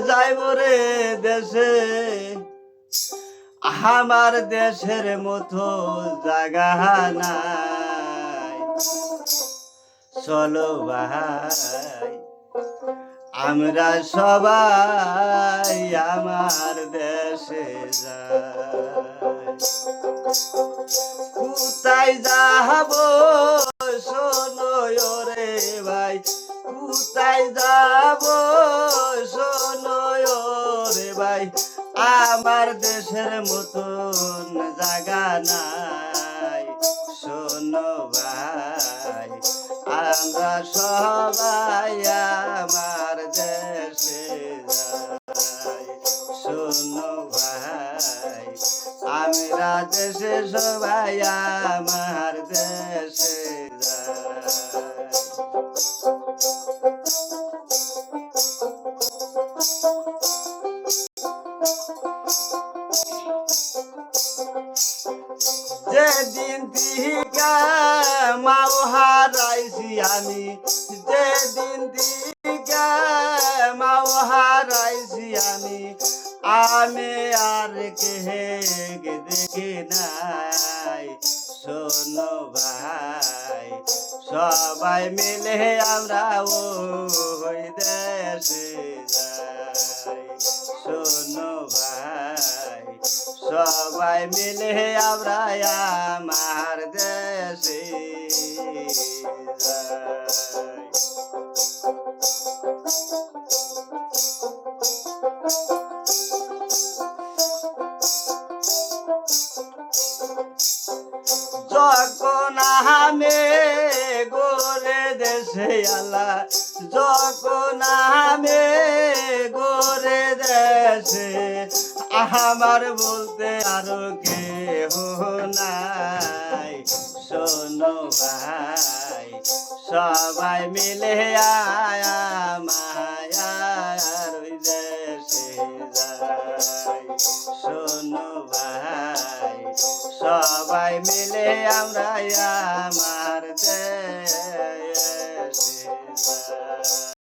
যাইব রে দেশে, আমার দেশের মতো জায়গা নাই। চলো ভাই আমরা সবাই আমার দেশে যাই। কোথায় যাব শোনো রে ভাই, কোথায় যাব শোনো রে ভাই, আমার দেশের মতন জায়গা নাই। শোনো ভাই আমরা সবাই আমার দেশে যাই। শোনো ভাই আমরা দেশে সবাই আমার দেশে যাই। যেদিন থেকে মাও হারাইছি আমি, যেদিন থেকে মাও হারাইছি আমি, আমি আর কে দেখি নাই। শোনো ভাই সবাই মিলে আমরা ওই দেশে যাই। শোনো ভাই সবাই মিলে আমরা আমার দেশে যাই। যখন আমি গোরে দেশে আলা, যখন আমি গোরে দেশে, আমার বলতে আরো কেহ নাই। শোনো ভাই সবাই মিলে আমার ওই দেশে যাই। শোনো ভাই সবাই মিলে আমরা আমার দেশে যাই।